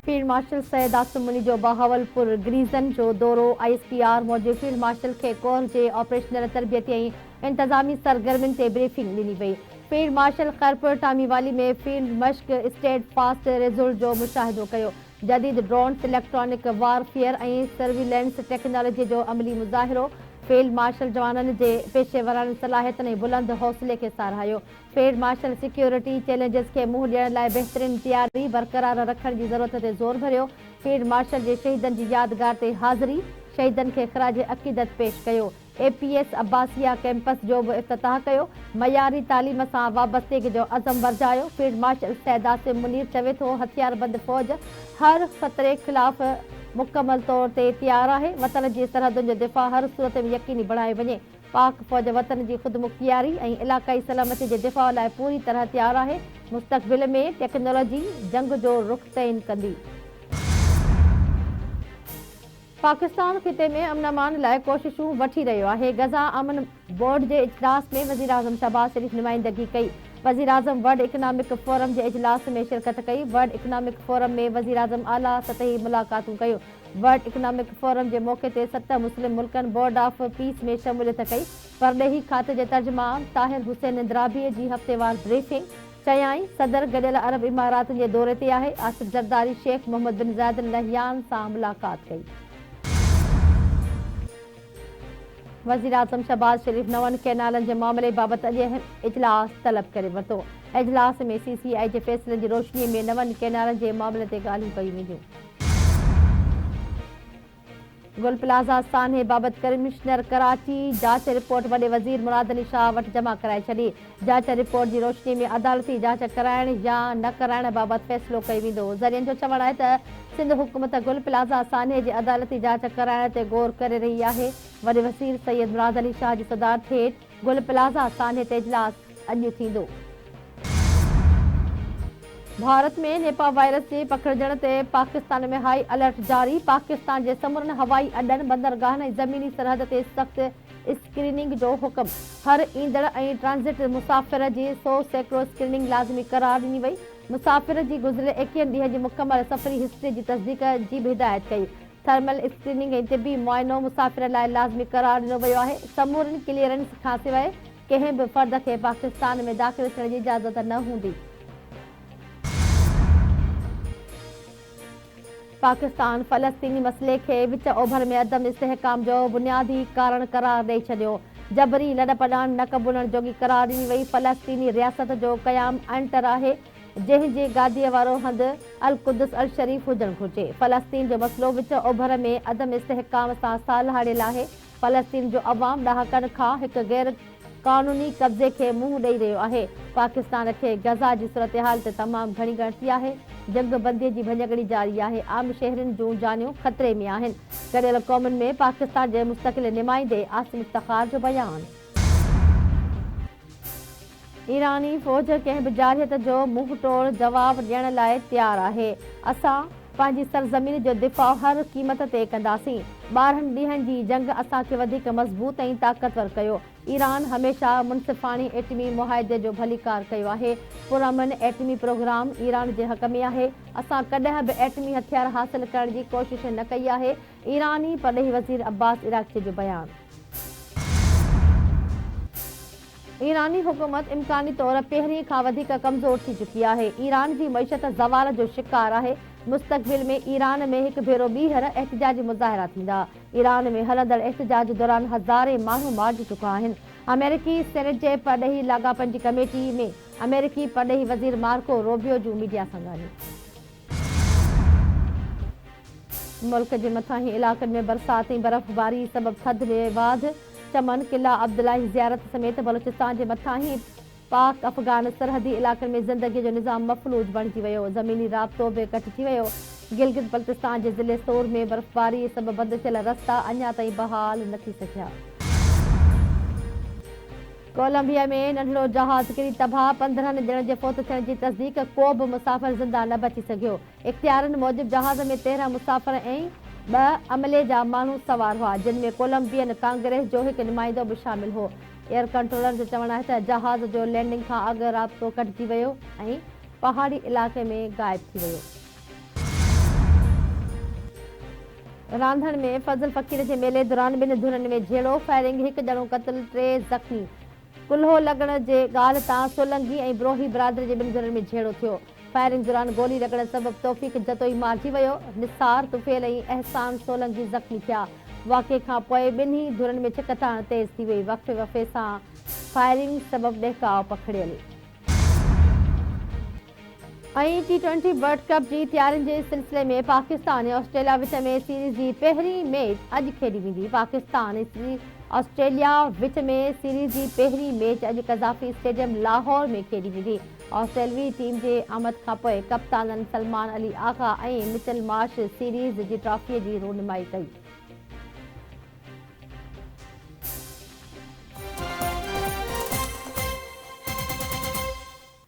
Field marshal Syed Asim मुनी जो बहावलपुर ग्रीज़न जो दौरो ISPR मौजूदु फील्ड मार्शल के कोर जे ऑपरेशनल तरबियती ऐं इंतज़ामी सरगर्मियुनि ते ब्रीफिंग ॾिनी वई। फील्ड मार्शल खैरपुर टामीवाली में फील्ड मश्क स्टेट फास्ट रिज़ल्ट जो मुशाहिदो कयो। जदीद ड्रोन्स इलेक्ट्रॉनिक वारफेयर ऐं सर्विलेंस टेक्नोलॉजी जो अमली मुज़ाहिरो फील्ड मार्शल जवाननि जे पेशेवराना सलाहियतनि ऐं बुलंद हौसले खे साराहियो। फील्ड मार्शल सिक्योरिटी चैलेंजिस खे मुंहुं ॾियण लाइ बहितरीन तयारी बरक़रार रखण जी ज़रूरत ते ज़ोर भरियो। फील्ड मार्शल जे शहीदनि जी यादगार ते हाज़िरी शहीदनि खे ख़राज अक़ीदत पेश कयो। APS अब्बासिया कैंपस जो बि इफ़्तिताह कयो। मयारी तालीम सां वाबस्तगी जो अज़म वरजायो। फील्ड मार्शल सैयद आसिम मुनीर चवे थो हथियारबंद फ़ौज हर ख़तरे ख़िलाफ़ मुकमल तौर ते तयारु आहे। वतन जी सरहदुनि जो दिफ़ा हर सूरत में यकीनी बणाए वञे। पाक फ़ौज वतन जी ख़ुदमुख्तियारी ऐं इलाक़ाई सलामती जे दिफ़ा लाइ पूरी तरह तयारु आहे। मुस्तक़बिल में टेक्नोलॉजी जंग जो रुख़ तइनु कंदी। पाकिस्तान ख़िते में अमन अमान लाइ कोशिशूं वठी रहियो आहे। गज़ा अमन बोर्ड जे इजलास में वज़ीर आज़म शहबाज शरीफ़ नुमाइंदगी कई। वज़ीर आज़म वर्ल्ड इकनॉमिक फोरम जे इजलास में शिरकत कई। वर्ल्ड इकनॉमिक फोरम में वज़ीर आज़म आला सतही मुलाक़ातूं कयूं। वर्ल्ड इकनॉमिक फोरम जे मौक़े ते 7 मुस्लिम मुल्कनि बोर्ड ऑफ पीस में शमूलियत कई। परॾेही खाते जे तर्जुमान ताहिर हुसैन इंद्राबी जी हफ़्तेवार ब्रीफिंग चयाईं सदर गॾियल अरब इमारातनि जे दौरे ते आहे। आसिफ जरदारी शेख मोहम्मद बिन ज़ायद अल नहयान सां मुलाक़ात कई। वज़ीर आज़म शहबाज शरीफ़ नवनि कैनालनि जे मामले बाबति अॼु अहम इजलास तलब करे वरितो। इजलास में CCI जे फ़ैसिलनि जी रोशनीअ में नवनि कैनालनि जे मामले ते ॻाल्हियूं कयूं वेंदियूं। गुल प्लाज़ा सान्हे बाबति कमिश्नर कराची जांच रिपोर्ट वॾे वज़ीर मुराद अली शाह वटि जमा कराए छॾी। जांच रिपोर्ट जी रोशनीअ में अदालती जांच कराइण या न कराइण बाबति फ़ैसिलो कयो वेंदो। ज़रियनि जो चवणु आहे त सिंध हुकूमत गुल प्लाज़ा सान्हे जी अदालती जांच कराइण ते गौर करे रही आहे। वॾे वज़ीर सैयद मुराद अली शाह जी सदारत हेठि गुल प्लाज़ा सान्हे ते इजलास अॼु थींदो। भारत में निपा वायरस जे पकड़जण ते पाकिस्तान में हाई अलर्ट जारी। पाकिस्तान जे समूरनि हवाई अॾनि बंदरगाहनि ऐं ज़मीनी सरहद ते सख़्त स्क्रीनिंग जो हुकुम। हर ईंदड़ ऐं ट्रांज़िट मुसाफ़िर जी 100 सैकड़ो स्क्रीनिंग लाज़मी करार ॾिनी वई। मुसाफ़िर जी गुज़िरियल 21 ॾींहं जी मुकमल सफ़री हिस्ट्री जी तस्दीक जी बि हिदायत कई। थर्मल स्क्रीनिंग ऐं तिबी मुआइनो मुसाफ़िर लाइ लाज़मी करार ॾिनो वियो आहे। समूरनि क्लीयरेंस खां सवाइ कंहिं बि फ़र्द खे पाकिस्तान में दाख़िल थियण जी इजाज़त न हूंदी। पाकिस्तान फ़लस्तीनी मसइले खे विच ओभर में अदम इस्तेहकाम जो बुनियादी कारण करार ॾेई छॾियो। जबरी लॾपलाण न क़बूलण जोगी करार ॾिनी वई। फ़लस्तीनी रियासत जो क़याम अंटर आहे जंहिं जे गादीअ वारो हंधु अल कुदस अल शरीफ़ हुजणु घुरिजे। फ़लस्तीन जो मसइलो विच ओभर में अदम इस्तेहकाम सां सालहाड़ियल आहे। फ़लस्तीन जो अवाम ॾहाकनि खां हिकु गैर क़ानूनी कब्ज़े खे मुंहुं ॾेई रहियो आहे। पाकिस्तान खे गज़ा जी सूरतहाल ते तमामु घणी ॻणती आहे। जंग बंदीअ जी भञकड़ी जारी आहे। आम शहरनि जूं जानियूं ख़तरे में आहिनि। गॾियल क़ौमुनि में पाकिस्तान जे मुस्तक़िल नुमाइंदे आसिम इफ्तिख़ार जो बयानु। ईरानी फ़ौज कंहिं बि जारियत जो मुंहुं तोड़ जवाबु ॾियण लाइ तयारु आहे। असां पंहिंजी सरज़मीन जो दिफ़ा हर क़ीमत ते कंदासीं। 12 ॾींहनि जी जंग असांखे वधीक मज़बूत ऐं ताक़तवर कयो। ईरान हमेशह मुनसिफ़ानी एटमी मुआहिदे जो भलीकार कयो आहे। पुरअमन एटमी प्रोग्राम ईरान जे हक़ में आहे। असां कॾहिं बि एटमी हथियार हासिल करण जी कोशिश न कई आहे। ईरानी परॾेही वज़ीर अब्बास इराक़ची जो बयानु। ईरानी हुकूमत इम्कानी तौर पहिरीं खां वधीक कमज़ोर थी चुकी आहे। ईरान जी मईशत ज़वाल जो शिकार आहे। मुस्तक़बिल में ईरान में हिकु भेरो ॿीहर एहतिजाजी मुज़ाहिरा थींदा। ईरान में हलंदड़ एहतिजाज दौरान हज़ारे माण्हू मारिजी चुका आहिनि। अमेरिकी सेनेट जे परॾेही लाॻापनि जी कमेटी में अमेरिकी परॾेही वज़ीर मार्को रूबियो जूं मीडिया सां ॻाल्हियूं। मुल्क जे मथांही इलाक़नि में बरसात ऐं बर्फ़बारी सबबि थधि में वाधि। चमन किला अब्दुल्लाही ज़ियारत समेत बलूचिस्तान जे मथांही पाक अफ़गान सरहदी इलाक़नि में ज़िंदगीअ जो निज़ाम मफ़लूज बणिजी वियो। ज़मीनी राब्तो बि कटिजी वियो। गिलगित बल्तिस्तान जे ज़िले सोर में बर्फ़बारी सबबि बंदि थियल रस्ता अञा ताईं बहाल न थी सघिया। कोलंबिया में नंढड़ो जहाज़ किरी तबाह। 15 ॼणनि जे फ़ौत थियण जी तस्दीक। को बि मुसाफ़िर ज़िंदा न बची सघियो। इख़्तियारनि मूजिबि जहाज़ में 13 मुसाफ़िर ऐं 2 अमले जा माण्हू सवार हुआ जिन में कोलंबियन कांग्रेस जो हिकु नुमाइंदो बि शामिल हो। एयर कंट्रोलर जो चवणु आहे त जहाज़ जो लैंडिंग खां अॻु राब्तो कटिजी वियो ऐं पहाड़ी इलाइक़े में गाइब थी वियो। रांधण में फज़ल फ़कीर जे मेले दौरान ॿिनि धुरनि में झेड़ो फायरिंग, हिकु ॼणो क़त्ल, 3 ज़ख़्मी। कुल्हो लॻण जे ॻाल्हि तां सोलंकी ऐं ब्रोही बिरादरी जे ॿिनि धुरनि में झेड़ो थियो। फायरिंग दौरान गोली लॻण सबबि तौफ़ीक़ जतोई मारिजी वियो। निसार तुफ़ेल ऐं अहसान सोलंकी ज़ख़्मी थिया। वाक़िए खां पोइ ॿिन्ही धुरनि में छिकताण तेज़ थी वई। वक़्फ़े वक़्फ़े सां फायरिंग सबबि ॾहकाउ पखिड़ियल। T20 वर्ल्ड कप जी तैयारियुनि जे सिलसिले में पाकिस्तान ऐं ऑस्ट्रेलिया विच में सीरीज़ जी पहिरीं मैच अॼु खेॾी वेंदी। पाकिस्तान ऐं ऑस्ट्रेलिया विच में सीरीज़ जी पहिरीं मैच अॼु कज़ाफ़ी स्टेडियम लाहौर में खेॾी वेंदी। ऑस्ट्रेलियाई टीम जे आमद खां पोइ कप्ताननि सलमान अली आग़ा ऐं मिचल मार्श सीरीज़ जी ट्रॉफ़ीअ जी रोनमाई कई।